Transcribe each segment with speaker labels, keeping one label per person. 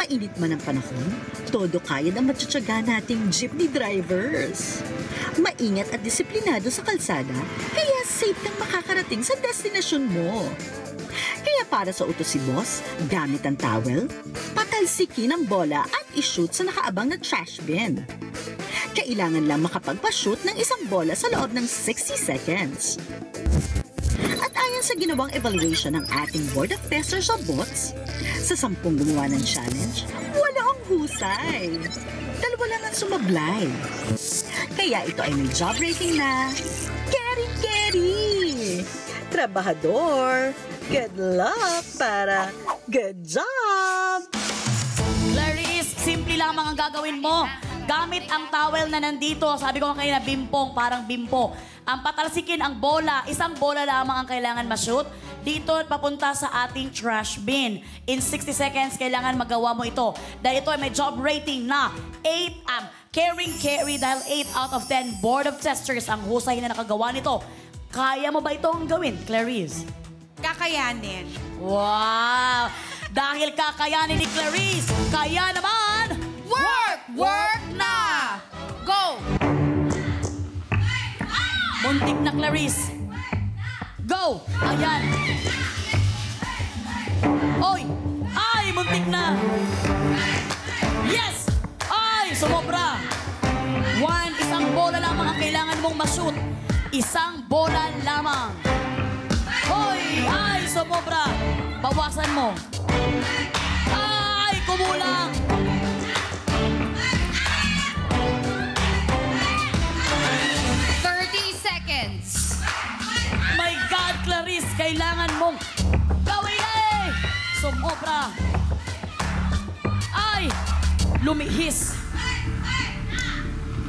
Speaker 1: Mainit man ang panahon, todo kaya ang matutsaga nating jeepney drivers. Maingat at disiplinado sa kalsada, kaya safe kang makakarating sa destinasyon mo. Kaya para sa utos si boss, gamit ang towel, patalsikin ang bola at ishoot sa nakaabang na trash bin. Kailangan lang makapagpa-shoot ng isang bola sa loob ng 60 seconds. At ayon sa ginawang evaluation ng ating Board of Testers of Bots, sa 10 gumawa ng challenge, wala ang husay. 2 lang ang sumablay. Kaya ito ay may job rating na Keri! Trabahador! Good luck para good job!
Speaker 2: Clarice, simple lamang ang gagawin mo. Gamit ang towel na nandito. Sabi ko kanina, bimpong, parang bimpo. Ang patalsikin ang bola. Isang bola lamang ang kailangan ma-shoot. Dito papunta sa ating trash bin. In 60 seconds, kailangan magawa mo ito. Dahil ito ay may job rating na 8 carry dahil 8 out of 10 Board of Testers ang husay na nakagawa nito. Kaya mo ba itong gawin, Clarice?
Speaker 3: Kakayanin.
Speaker 2: Wow! Dahil kakayanin ni Clarice, kaya naman,
Speaker 3: Work na! Go!
Speaker 2: muntik na Clarice. Go! Ayan. Oy! Ay, muntik na. Yes! Ay, sumobra. 1, isang bola lamang ang kailangan mong ma-shoot. Isang bola lamang. Hoy! Ay, sumobra. Bawasan mo. Ay, kumulang. My God, Clarice, kailangan mong gawin eh! Sumobra. Ay! Lumihis.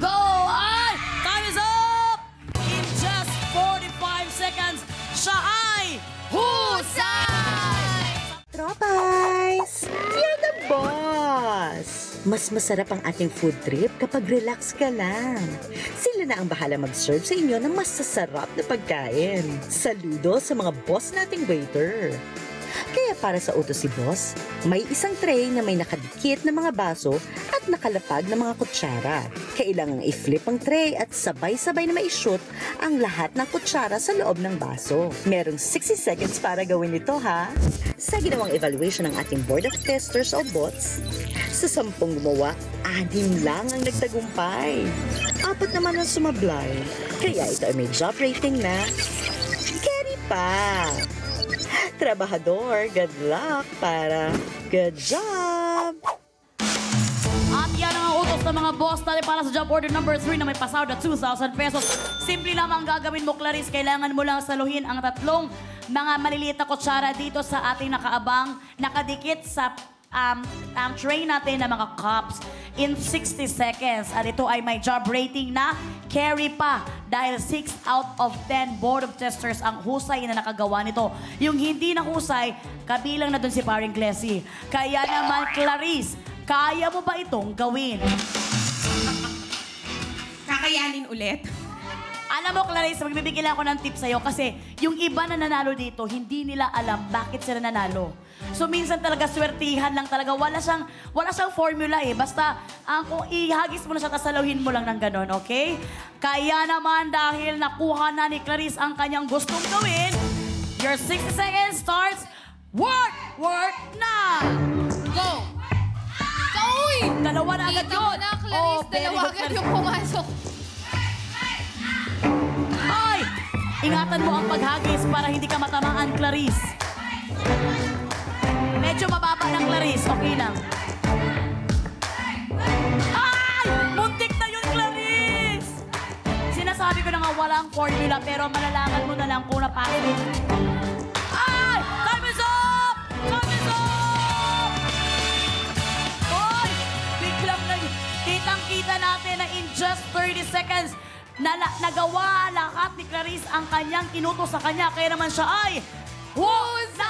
Speaker 2: Go! Ay! Time is up! In just 45 seconds, siya ay husay!
Speaker 1: Tropais! You're the boss! Mas masarap ang ating food trip kapag relax ka lang. Sila na ang bahala mag-serve sa inyo ng masasarap na pagkain. Saludo sa mga boss nating waiter. Kaya para sa utos si boss, may isang tray na may nakadikit na mga baso at nakalapag na mga kutsara. Kailangang i-flip ang tray at sabay-sabay na ma-shoot ang lahat ng kutsara sa loob ng baso. Merong 60 seconds para gawin ito, ha? Sa ginawang evaluation ng ating Board of Testers of Bots, sa 10 gumawa, 6 lang ang nagtagumpay. 4 naman ang sumablay. Kaya ito ay may job rating na Keri pa! Trabahador, good luck para good job!
Speaker 2: At yan ang utos ng mga boss natin para sa job order number 3 na may pasahod na 2,000 pesos. Simple lamang ang gagawin mo, Clarice. Kailangan mo lang saluhin ang 3 mga maliliit na kutsara dito sa ating nakaabang, nakadikit sa tray natin na mga cups in 60 seconds. At ito ay may job rating na carry pa dahil 6 out of 10 Board of Testers ang husay na nakagawa nito. Yung hindi na husay, kabilang na dun si Paring Clessy. Kaya naman, Clarice, kaya mo ba itong gawin?
Speaker 3: Kakayanin ulit.
Speaker 2: Alam mo, Clarice, magbibigay lang ako ng tip sa'yo kasi yung iba na nanalo dito, hindi nila alam bakit sila nanalo. So, minsan talaga swertihan lang talaga. Wala siyang formula eh. Basta, kung ihagis mo na siya, tasalawin mo lang ng ganon, okay? Kaya naman, dahil nakuha na ni Clarice ang kanyang gustong gawin, your 60 seconds starts. Work na!
Speaker 3: Go! Uy!
Speaker 2: Dalawa na agad
Speaker 3: Kita
Speaker 2: yun.
Speaker 3: mo na, Clarice. Dalawa agad yung pumasok.
Speaker 2: Ay! Ingatan mo ang paghagis para hindi ka matamaan, Clarice. Medyo mababa ng Clarice. Okay lang. Ay! Muntik na yun, Clarice! Sinasabi ko na nga walang formula pero malalaman mo na lang kung napakit. Ay! Time is up! Time is up! Ay! Biglang na kitang-kita natin na in just 30 seconds nagawa lahat ni Clarice ang kanyang inutos sa kanya. Kaya naman siya ay husay!